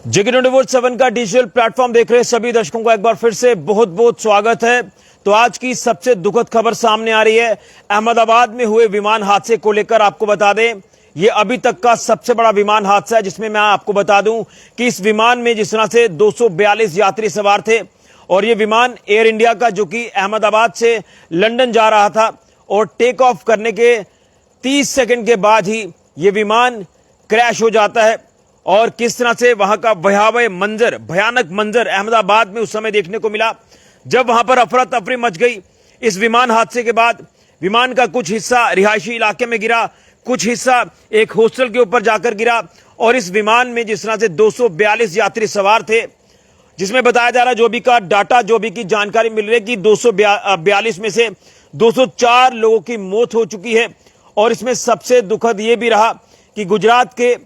जिग्र 24/7 का digital platform देख रहे सभी दर्शकों का एक बार फिर से बहुत बहुत स्वागत है। तो आज की सबसे दुखद खबर सामने आ रही है। अहमदाबाद में हुए विमान हादसे को लेकर आपको बता दें, यह अभी तक का सबसे बड़ा विमान हादसा है, जिसमें मैं आपको बता दूं कि इस विमान में जिस तरह से 242 यात्री सवार थे और यह विमान एयर इंडिया का जो कि अहमदाबाद से लंदन जा रहा था और टेक ऑफ करने के 30 सेकंड के बाद ही यह विमान क्रैश हो जाता है। और किस तरह से वहां का भयावह मंजर, भयानक मंजर अहमदाबाद में उस समय देखने को मिला जब वहां पर अफरा तफरी मच गई। इस विमान हादसे के बाद विमान का कुछ हिस्सा रिहायशी इलाके में गिरा, कुछ हिस्सा एक हॉस्टल के ऊपर जाकर गिरा और इस विमान में जिस तरह से 242 यात्री सवार थे, जिसमें बताया जा रहा है जो भी का डाटा, जो भी की जानकारी मिल रही है कि 242 में से 204 लोगों की मौत हो चुकी है। और इसमें सबसे दुखद यह भी रहा कि गुजरात के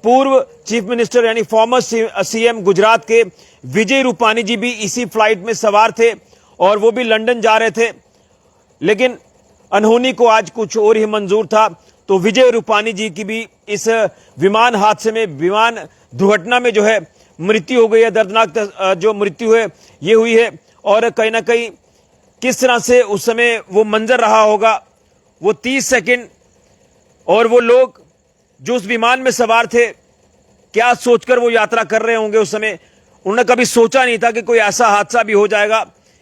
पूर्व चीफ मिनिस्टर यानी फॉर्मर सीएम गुजरात के विजय रूपानी जी भी इसी फ्लाइट में सवार थे और वो भी लंदन जा रहे थे, लेकिन अनहोनी को आज कुछ और ही मंजूर था। तो विजय रूपानी जी की भी इस विमान हादसे में, विमान दुर्घटना में जो है मृत्यु हो गई है। दर्दनाक जो मृत्यु है ये हुई है। और कहीं ना कहीं किस तरह से उस समय वो मंजर रहा होगा, वो 30 सेकंड और वो लोग जो उस विमान में सवार थे क्या सोचकर वो यात्रा कर रहे होंगे उस समय। उन्होंने कभी सोचा नहीं था कि कोई ऐसा हादसा भी हो जाएगा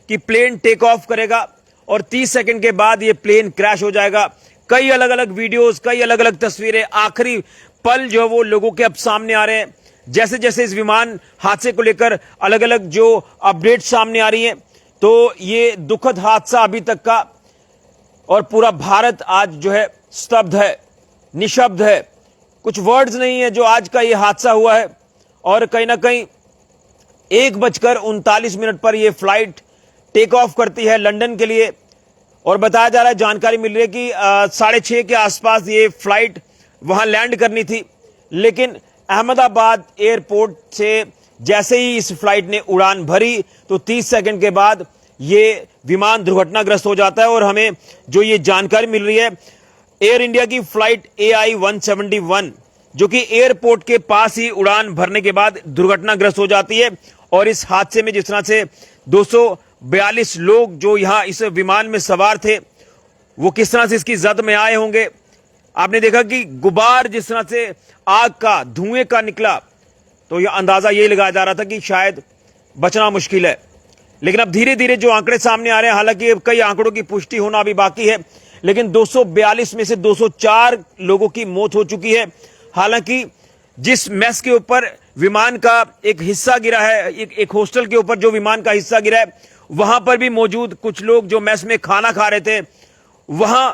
कि प्लेन टेक ऑफ करेगा और 30 सेकंड के बाद ये प्लेन क्रैश हो जाएगा। कई अलग अलग वीडियोस, कई अलग अलग तस्वीरें, आखिरी पल जो है वो लोगों के अब सामने आ रहे हैं। जैसे जैसे इस विमान हादसे को लेकर अलग अलग जो अपडेट सामने आ रही है, तो ये दुखद हादसा अभी तक का, और पूरा भारत आज जो है स्तब्ध है, निशब्द है, कुछ वर्ड्स नहीं है जो आज का ये हादसा हुआ है। और कहीं ना कहीं 1:39 पर यह फ्लाइट टेक ऑफ करती है लंदन के लिए और बताया जा रहा है, जानकारी मिल रही है कि 6:30 के आसपास ये फ्लाइट वहां लैंड करनी थी, लेकिन अहमदाबाद एयरपोर्ट से जैसे ही इस फ्लाइट ने उड़ान भरी तो 30 सेकंड के बाद ये विमान दुर्घटनाग्रस्त हो जाता है। और हमें जो ये जानकारी मिल रही है, एयर इंडिया की फ्लाइट AI 171 जो कि एयरपोर्ट के पास ही उड़ान भरने के बाद दुर्घटनाग्रस्त हो जाती है। और इस हादसे में जिस तरह से 242 लोग जो यहां इस विमान में सवार थे वो किस तरह से इसकी जद में आए होंगे। आपने देखा कि गुबार जिस तरह से आग का, धुएं का निकला, तो यह अंदाजा यही लगाया जा रहा था कि शायद बचना मुश्किल है। लेकिन अब धीरे धीरे जो आंकड़े सामने आ रहे हैं, हालांकि कई आंकड़ों की पुष्टि होना अभी बाकी है, लेकिन 242 में से 204 लोगों की मौत हो चुकी है। हालांकि जिस मेस के ऊपर विमान का एक हिस्सा गिरा है, एक हॉस्टल के ऊपर जो विमान का हिस्सा गिरा है, वहां पर भी मौजूद कुछ लोग जो मेस में खाना खा रहे थे, वहां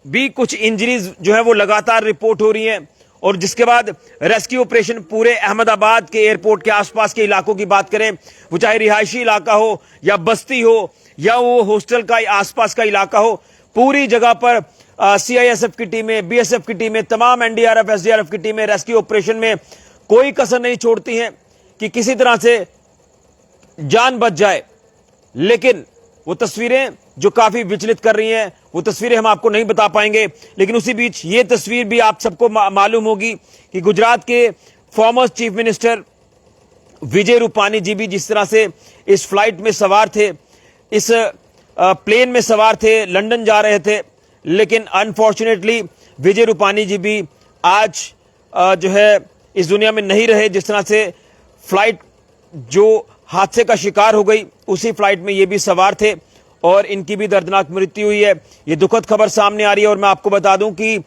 भी कुछ इंजरीज जो है वो लगातार रिपोर्ट हो रही हैं। और जिसके बाद रेस्क्यू ऑपरेशन पूरे अहमदाबाद के एयरपोर्ट के आसपास के इलाकों की बात करें, वो चाहे रिहायशी इलाका हो या बस्ती हो या वो हॉस्टल का आसपास का इलाका हो, पूरी जगह पर CISF की टीमें, BSF की टीमें, तमाम NDRF, SDRF की टीमें रेस्क्यू ऑपरेशन में कोई कसर नहीं छोड़ती हैं कि किसी तरह से जान बच जाए। लेकिन वो तस्वीरें जो काफी विचलित कर रही हैं, वो तस्वीरें हम आपको नहीं बता पाएंगे। लेकिन उसी बीच ये तस्वीर भी आप सबको मालूम होगी कि गुजरात के former chief minister Vijay Rupani जी भी जिस तरह से इस फ्लाइट में सवार थे, इस प्लेन में सवार थे, लंदन जा रहे थे, लेकिन अनफॉर्चुनेटली विजय रूपानी जी भी आज जो है इस दुनिया में नहीं रहे। जिस तरह से फ्लाइट जो हादसे का शिकार हो गई, उसी फ्लाइट में ये भी सवार थे और इनकी भी दर्दनाक मृत्यु हुई है। ये दुखद खबर सामने आ रही है। और मैं आपको बता दूं कि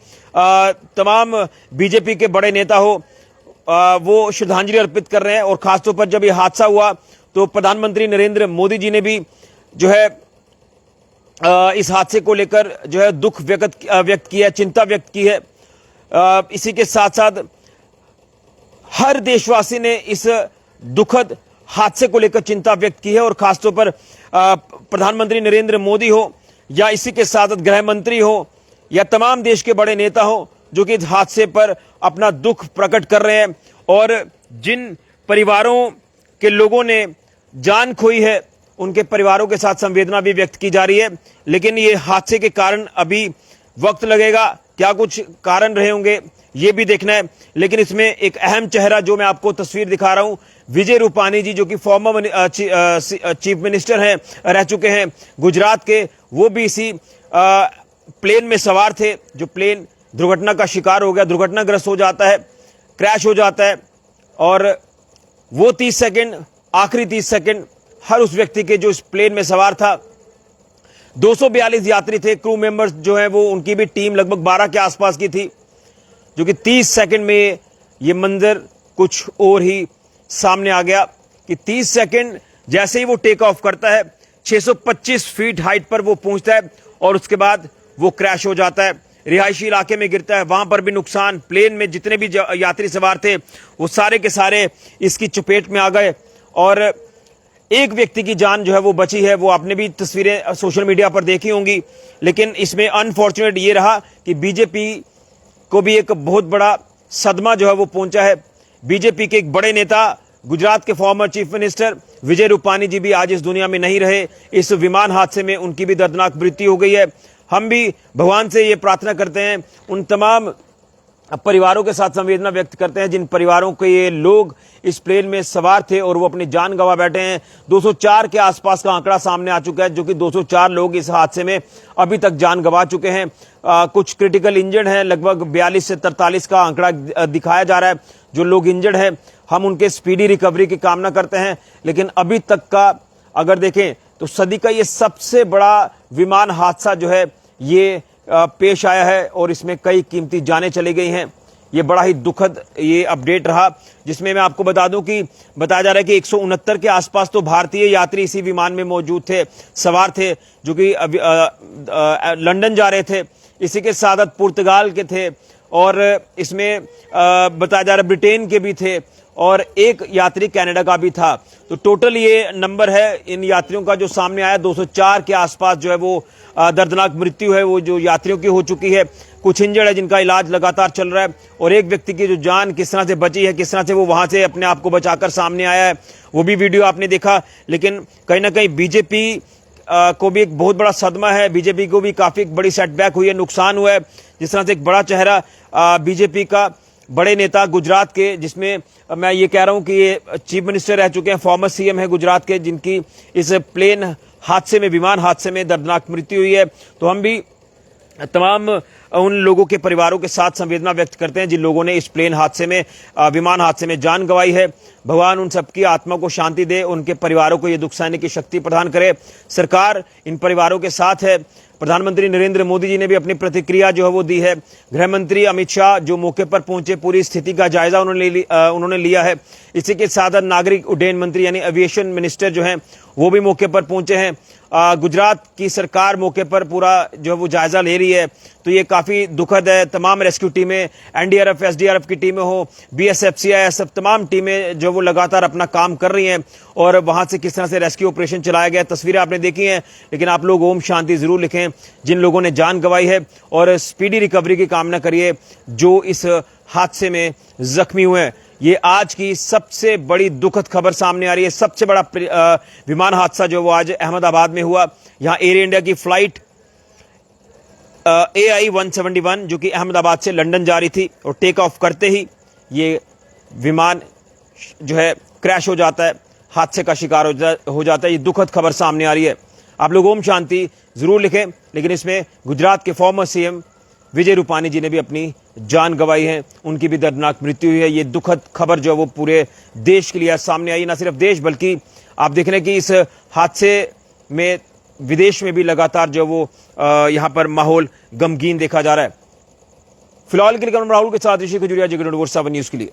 तमाम बीजेपी के बड़े नेता हो वो श्रद्धांजलि अर्पित कर रहे हैं। और खासतौर पर जब ये हादसा हुआ तो प्रधानमंत्री नरेंद्र मोदी जी ने भी जो है इस हादसे को लेकर जो है दुख व्यक्त किया, चिंता व्यक्त की है। इसी के साथ साथ हर देशवासी ने इस दुखद हादसे को लेकर चिंता व्यक्त की है। और खासतौर पर प्रधानमंत्री नरेंद्र मोदी हो या इसी के साथ गृह मंत्री हो या तमाम देश के बड़े नेता हो जो कि इस हादसे पर अपना दुख प्रकट कर रहे हैं। और जिन परिवारों के लोगों ने जान खोई है, उनके परिवारों के साथ संवेदना भी व्यक्त की जा रही है। लेकिन ये हादसे के कारण अभी वक्त लगेगा, क्या कुछ कारण रहे होंगे, ये भी देखना है। लेकिन इसमें एक अहम चेहरा जो मैं आपको तस्वीर दिखा रहा हूं, विजय रूपानी जी, जो कि फॉर्मर चीफ मिनिस्टर हैं, रह चुके हैं गुजरात के, वो भी इसी प्लेन में सवार थे जो प्लेन दुर्घटना का शिकार हो गया, दुर्घटनाग्रस्त हो जाता है, क्रैश हो जाता है। और वो 30 सेकंड, आखिरी 30 सेकंड हर उस व्यक्ति के जो इस प्लेन में सवार था। 242 यात्री थे, क्रू मेंबर्स जो है वो, उनकी भी टीम लगभग 12 के आसपास की थी, जो कि 30 सेकंड में ये मंजर कुछ और ही सामने आ गया कि 30 सेकंड जैसे ही वो टेक ऑफ करता है, 625 फीट हाइट पर वो पहुंचता है और उसके बाद वो क्रैश हो जाता है, रिहायशी इलाके में गिरता है। वहां पर भी नुकसान, प्लेन में जितने भी यात्री सवार थे वो सारे के सारे इसकी चपेट में आ गए और एक व्यक्ति की जान जो है वो बची है। वो आपने भी तस्वीरें सोशल मीडिया पर देखी होंगी। लेकिन इसमें अनफॉर्चुनेट ये रहा कि बीजेपी को भी एक बहुत बड़ा सदमा जो है वो पहुंचा है। बीजेपी के एक बड़े नेता, गुजरात के former chief minister Vijay Rupani जी भी आज इस दुनिया में नहीं रहे। इस विमान हादसे में उनकी भी दर्दनाक मृत्यु हो गई है। हम भी भगवान से ये प्रार्थना करते हैं, उन तमाम परिवारों के साथ संवेदना व्यक्त करते हैं जिन परिवारों के ये लोग इस प्लेन में सवार थे और वो अपनी जान गंवा बैठे हैं। 204 के आसपास का आंकड़ा सामने आ चुका है, जो कि 204 लोग इस हादसे में अभी तक जान गंवा चुके हैं। कुछ क्रिटिकल इंजर्ड हैं, लगभग 42 से 43 का आंकड़ा दिखाया जा रहा है। जो लोग इंजर्ड हैं, हम उनके स्पीडी रिकवरी की कामना करते हैं। लेकिन अभी तक का अगर देखें तो सदी का ये सबसे बड़ा विमान हादसा जो है ये पेश आया है और इसमें कई कीमती जानें चली गई हैं। ये बड़ा ही दुखद ये अपडेट रहा, जिसमें मैं आपको बता दूं कि बताया जा रहा है कि 169 के आसपास तो भारतीय यात्री इसी विमान में मौजूद थे, सवार थे, जो कि लंदन जा रहे थे। इसी के साथ पुर्तगाल के थे और इसमें बताया जा रहा है ब्रिटेन के भी थे और एक यात्री कनाडा का भी था। तो टोटल ये नंबर है इन यात्रियों का जो सामने आया, 204 के आसपास जो है वो दर्दनाक मृत्यु है वो जो यात्रियों की हो चुकी है। कुछ इंजर्ड है जिनका इलाज लगातार चल रहा है और एक व्यक्ति की जो जान किस तरह से बची है, किस तरह से वो वहां से अपने आप को बचाकर सामने आया है, वो भी वीडियो आपने देखा। लेकिन कहीं ना कहीं बीजेपी को भी एक बहुत बड़ा सदमा है, बीजेपी को भी काफी बड़ी सेटबैक हुई है, नुकसान हुआ है। जिस तरह से एक बड़ा चेहरा बीजेपी का, बड़े नेता गुजरात के, जिसमें मैं ये कह रहा हूं कि ये चीफ मिनिस्टर रह चुके हैं, फॉर्मर सीएम है गुजरात के, जिनकी इस प्लेन हादसे में, विमान हादसे में दर्दनाक मृत्यु हुई है। तो हम भी तमाम उन लोगों के परिवारों के साथ संवेदना व्यक्त करते हैं जिन लोगों ने इस प्लेन हादसे में, विमान हादसे में जान गंवाई है। भगवान उन सबकी आत्मा को शांति दे, उनके परिवारों को ये दुख सहने की शक्ति प्रदान करे। सरकार इन परिवारों के साथ है। प्रधानमंत्री नरेंद्र मोदी जी ने भी अपनी प्रतिक्रिया जो है वो दी है। गृह मंत्री अमित शाह जो मौके पर पहुंचे, पूरी स्थिति का जायजा उन्होंने लिया है। इसी के साथ नागरिक उड्डयन मंत्री यानी एविएशन मिनिस्टर जो हैं वो भी मौके पर पहुंचे हैं। गुजरात की सरकार मौके पर पूरा जो है वो जायजा ले रही है। तो ये काफी दुखद है। तमाम रेस्क्यू टीमें, एनडीआरएफ, एसडीआरएफ की टीमें हो, बीएसएफ, सीआईएसएफ, तमाम टीमें जो वो लगातार अपना काम कर रही हैं और वहां से किस तरह से रेस्क्यू ऑपरेशन चलाया गया, तस्वीरें आपने देखी हैं। लेकिन आप लोग ओम शांति जरूर लिखें जिन लोगों ने जान गंवाई है और स्पीडी रिकवरी की कामना करिए जो इस हादसे में जख्मी हुए हैं। ये आज की सबसे बड़ी दुखद खबर सामने आ रही है। सबसे बड़ा विमान हादसा जो वो आज अहमदाबाद में हुआ। यहां एयर इंडिया की फ्लाइट AI-171 जो कि अहमदाबाद से लंदन जा रही थी और टेक ऑफ करते ही ये विमान जो है क्रैश हो जाता है, हादसे का शिकार हो जाता है। ये दुखद खबर सामने आ रही है। आप लोग ओम शांति जरूर लिखें। लेकिन इसमें गुजरात के फॉर्मर सीएम विजय रूपानी जी ने भी अपनी जान गंवाई है, उनकी भी दर्दनाक मृत्यु हुई है। ये दुखद खबर जो है वो पूरे देश के लिए सामने आई। ना सिर्फ देश बल्कि आप देख रहे हैं कि इस हादसे में विदेश में भी लगातार जो वो यहां पर माहौल गमगीन देखा जा रहा है। फिलहाल के लिए राहुल के साथ ऋषि खजुरिया, जगह 24/7 न्यूज के लिए।